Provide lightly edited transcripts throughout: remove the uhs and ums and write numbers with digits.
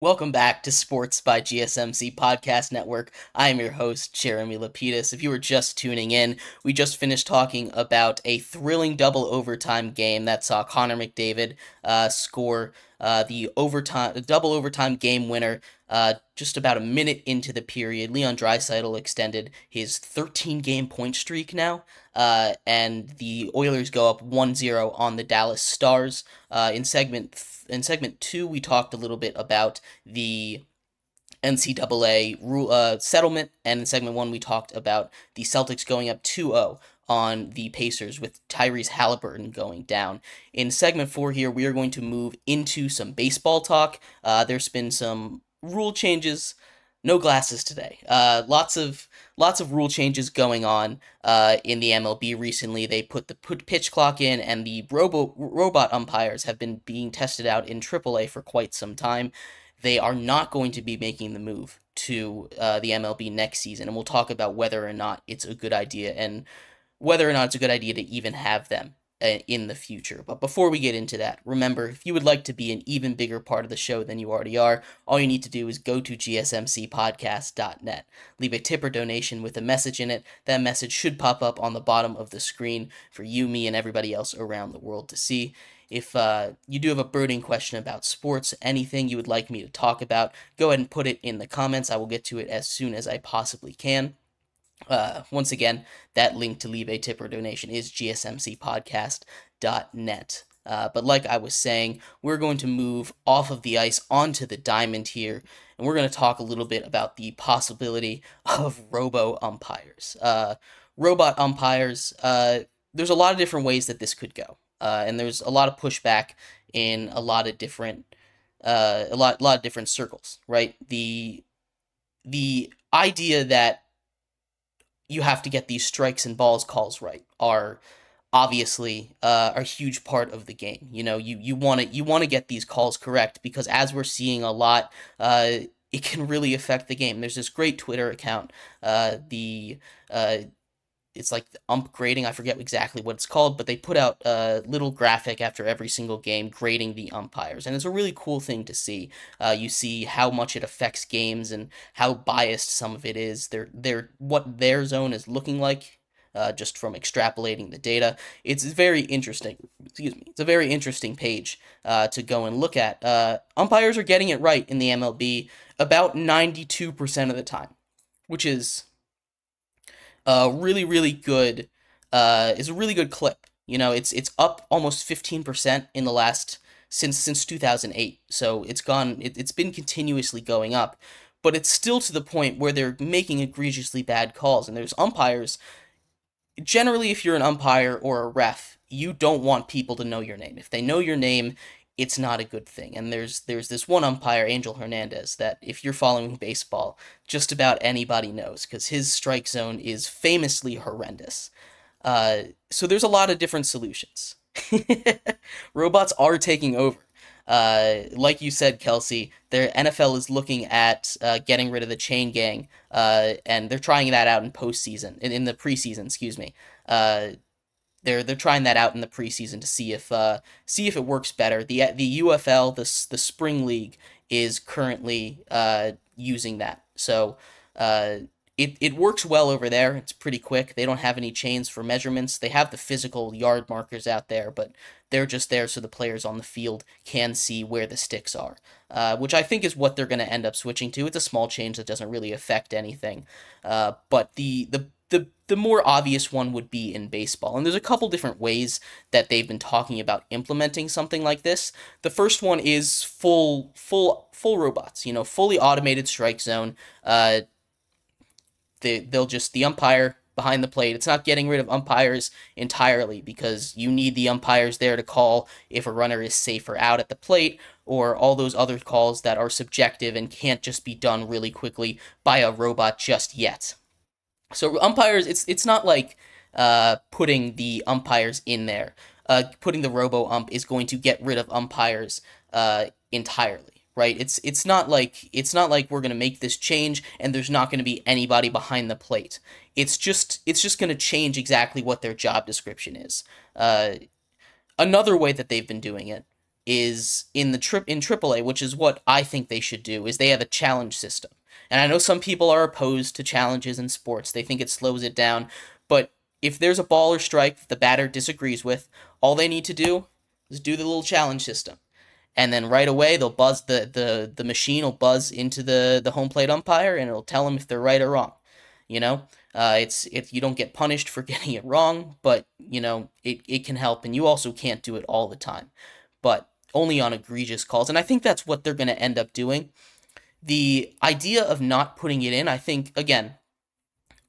Welcome back to Sports by GSMC Podcast Network. I am your host, Jeremy Lapidus. If you were just tuning in, we just finished talking about a thrilling double overtime game that saw Connor McDavid score the double overtime game winner just about a minute into the period. Leon Draisaitl extended his 13-game point streak now, and the Oilers go up 1-0 on the Dallas Stars. In segment 2, we talked a little bit about the NCAA settlement, and in segment 1, we talked about the Celtics going up 2-0 on the Pacers with Tyrese Haliburton going down. In segment 4 here, we are going to move into some baseball talk. There's been some rule changes. No glasses today. Lots of rule changes going on in the MLB recently. They put the pitch clock in, and the robot umpires have been being tested out in AAA for quite some time. They are not going to be making the move to the MLB next season, and we'll talk about whether or not it's a good idea and whether or not it's a good idea to even have them in the future. But before we get into that, remember, if you would like to be an even bigger part of the show than you already are, all you need to do is go to gsmcpodcast.net. Leave a tip or donation with a message in it. That message should pop up on the bottom of the screen for you, me, and everybody else around the world to see. If you do have a burning question about sports, anything you would like me to talk about, go ahead and put it in the comments. I will get to it as soon as I possibly can. Once again, that link to leave a tip or donation is gsmcpodcast.net. But like I was saying, we're going to move off of the ice onto the diamond here, and we're going to talk a little bit about the possibility of robo umpires. Robot umpires, there's a lot of different ways that this could go, and there's a lot of pushback in a lot of different circles, right? The idea that you have to get these strikes and balls calls right are obviously a huge part of the game. You know, you want to get these calls correct, because as we're seeing a lot, it can really affect the game. There's this great Twitter account, it's like the ump grading. I forget exactly what it's called, but they put out a little graphic after every single game grading the umpires, and it's a really cool thing to see. You see how much it affects games and how biased some of it is. What their zone is looking like, just from extrapolating the data. It's very interesting. Excuse me. It's a very interesting page to go and look at. Umpires are getting it right in the MLB about 92% of the time, which is really good. Is a really good clip. You know, it's up almost 15% in the last since 2008. So it's been continuously going up, but it's still to the point where they're making egregiously bad calls. And there's umpires. Generally, if you're an umpire or a ref, you don't want people to know your name. If they know your name, it's not a good thing. And there's this one umpire, Angel Hernandez, that if you're following baseball, just about anybody knows, because his strike zone is famously horrendous. So there's a lot of different solutions. Robots are taking over. Like you said, Kelsey, their NFL is looking at getting rid of the chain gang, and they're trying that out in the preseason, excuse me. They're trying that out in the preseason to see if it works better. The UFL, the spring league, is currently using that. So it works well over there. It's pretty quick. They don't have any chains for measurements. They have the physical yard markers out there, but they're just there so the players on the field can see where the sticks are, which I think is what they're going to end up switching to. It's a small change that doesn't really affect anything, but the more obvious one would be in baseball. And there's a couple different ways that they've been talking about implementing something like this. The first one is full robots, you know, fully automated strike zone. The umpire behind the plate. It's not getting rid of umpires entirely, because you need the umpires there to call if a runner is safe or out at the plate, or all those other calls that are subjective and can't just be done really quickly by a robot just yet. So umpires, it's not like putting the umpires in there. Putting the robo ump is going to get rid of umpires entirely, right? It's not like we're gonna make this change and there's not gonna be anybody behind the plate. It's just gonna change exactly what their job description is. Another way that they've been doing it is in AAA, which is what I think they should do, is they have a challenge system. And I know some people are opposed to challenges in sports. They think it slows it down. But if there's a ball or strike the batter disagrees with, all they need to do is do the little challenge system. And then right away they'll buzz the machine will buzz into the home plate umpire and it'll tell them if they're right or wrong. You know, it's if you don't get punished for getting it wrong, but it can help, and you also can't do it all the time, but only on egregious calls. And I think that's what they're going to end up doing. The idea of not putting it in, I think, again,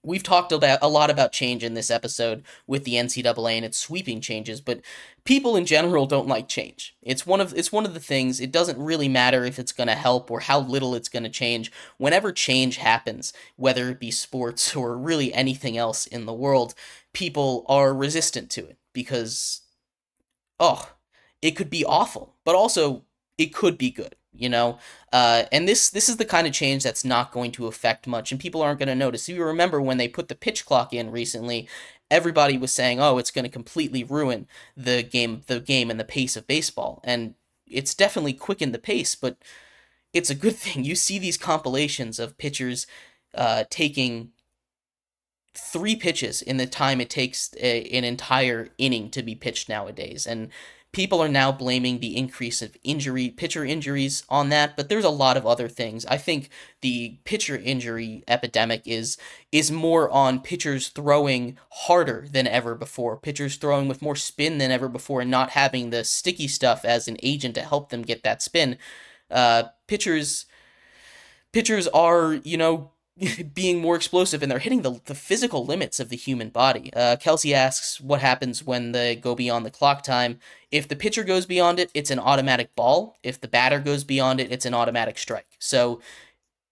we've talked about a lot about change in this episode with the NCAA and its sweeping changes, but people in general don't like change. It's one of the things. It doesn't really matter if it's going to help or how little it's going to change. Whenever change happens, whether it be sports or really anything else in the world, people are resistant to it because it could be awful, but also it could be good. And this is the kind of change that's not going to affect much, and people aren't going to notice. If you remember when they put the pitch clock in recently, everybody was saying, "Oh, it's going to completely ruin the game and the pace of baseball," and it's definitely quickened the pace, but it's a good thing. You see these compilations of pitchers taking 3 pitches in the time it takes an entire inning to be pitched nowadays, and people are now blaming the increase of pitcher injuries on that, but there's a lot of other things. I think the pitcher injury epidemic is more on pitchers throwing harder than ever before, pitchers throwing with more spin than ever before, and not having the sticky stuff as an agent to help them get that spin. Pitchers are, being more explosive, and they're hitting the physical limits of the human body. Kelsey asks what happens when they go beyond the clock time. If the pitcher goes beyond it, it's an automatic ball. If the batter goes beyond it, it's an automatic strike. So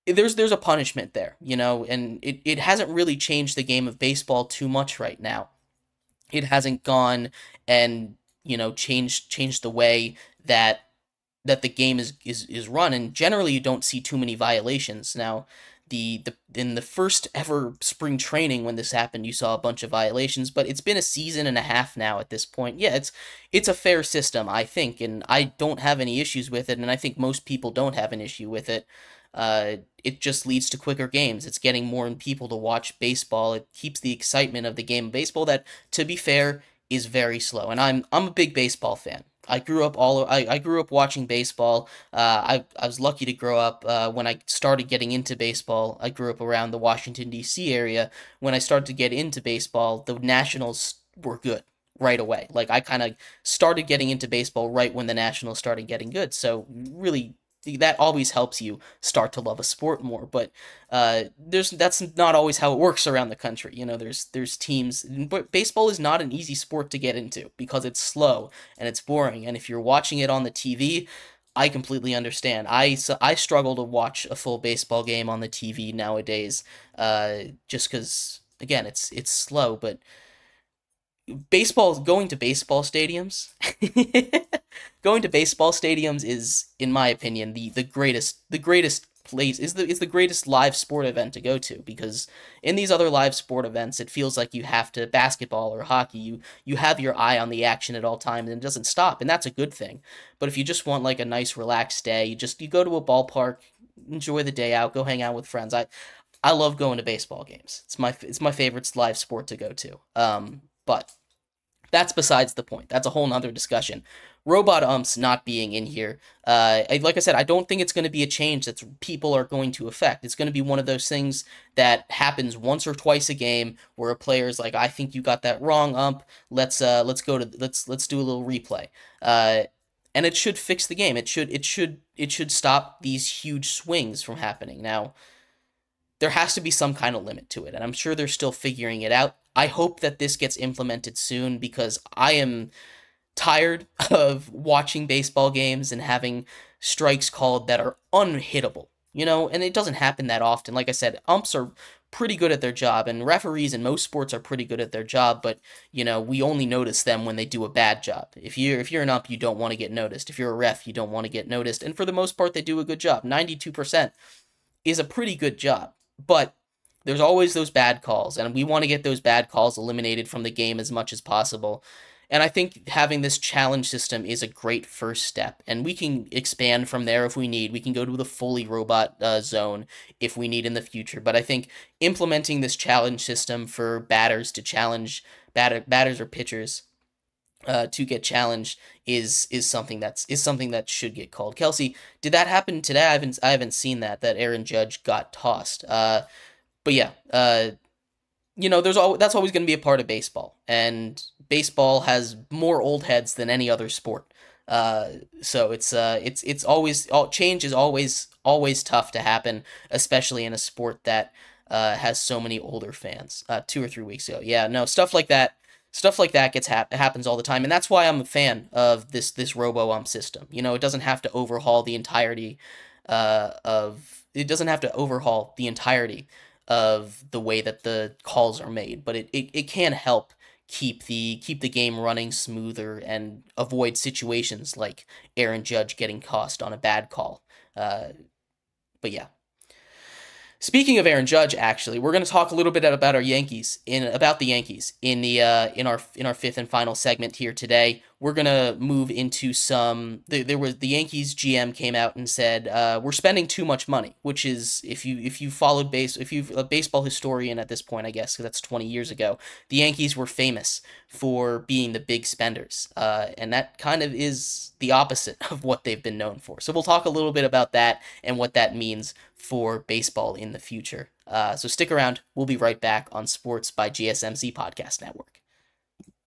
there's a punishment there, and it hasn't really changed the game of baseball too much right now. It hasn't gone and, changed the way that the game is run, and generally you don't see too many violations. Now, in the first ever spring training when this happened, you saw a bunch of violations, but it's been a season and a half now at this point. Yeah, it's a fair system, I think, and I don't have any issues with it, and I think most people don't have an issue with it. It just leads to quicker games. It's getting more people to watch baseball. It keeps the excitement of the game of baseball that, to be fair, is very slow. And I'm a big baseball fan. I grew up watching baseball. I was lucky to grow up when I started getting into baseball. I grew up around the Washington, D.C. area. When I started to get into baseball, the Nationals were good right away. Like, I kind of started getting into baseball right when the Nationals started getting good. So really, that always helps you start to love a sport more. But that's not always how it works around the country. There's teams, but baseball is not an easy sport to get into because it's slow and it's boring. And if you're watching it on the TV, I completely understand. I struggle to watch a full baseball game on the TV nowadays, just because, again, it's slow. But going to baseball stadiums going to baseball stadiums is, in my opinion, the greatest place, is the greatest live sport event to go to, because in these other live sport events it feels like you have to, basketball or hockey, you have your eye on the action at all times and it doesn't stop, and that's a good thing. But if you just want like a nice relaxed day, you go to a ballpark, enjoy the day out, go hang out with friends. I love going to baseball games. It's my favorite live sport to go to. But that's besides the point. That's a whole nother discussion. Robot umps not being in here, like I said, I don't think it's going to be a change that people are going to affect. It's going to be one of those things that happens once or twice a game where a player's like, "I think you got that wrong, ump. Let's do a little replay." And it should fix the game. It should stop these huge swings from happening. Now, there has to be some kind of limit to it, and I'm sure they're still figuring it out. I hope that this gets implemented soon, because I am tired of watching baseball games and having strikes called that are unhittable, and it doesn't happen that often. Like I said, umps are pretty good at their job, and referees in most sports are pretty good at their job, but, we only notice them when they do a bad job. If you're an ump, you don't want to get noticed. If you're a ref, you don't want to get noticed, and for the most part, they do a good job. 92% is a pretty good job, but there's always those bad calls, and we want to get those bad calls eliminated from the game as much as possible. And I think having this challenge system is a great first step. And we can expand from there if we need. We can go to the fully robot zone if we need in the future. But I think implementing this challenge system for batters to challenge batters or pitchers to get challenged is something that should get called. Kelsey, did that happen today? I haven't seen that Aaron Judge got tossed. But yeah, that's always going to be a part of baseball, and baseball has more old heads than any other sport. So it's always change is always tough to happen, especially in a sport that has so many older fans. 2 or 3 weeks ago, yeah, no, stuff like that happens all the time, and that's why I'm a fan of this Robo Ump system. It doesn't have to overhaul the entirety of the way that the calls are made, but it can help keep the game running smoother and avoid situations like Aaron Judge getting tossed on a bad call. But yeah. Speaking of Aaron Judge, actually, we're going to talk a little bit about the Yankees in our fifth and final segment here today. We're going to move into the Yankees GM came out and said we're spending too much money, which is if you followed if you've a baseball historian at this point, I guess, because that's 20 years ago, the Yankees were famous for being the big spenders, and that kind of is the opposite of what they've been known for. So we'll talk a little bit about that and what that means for baseball in the future. So stick around. We'll be right back on Sports by GSMC Podcast Network.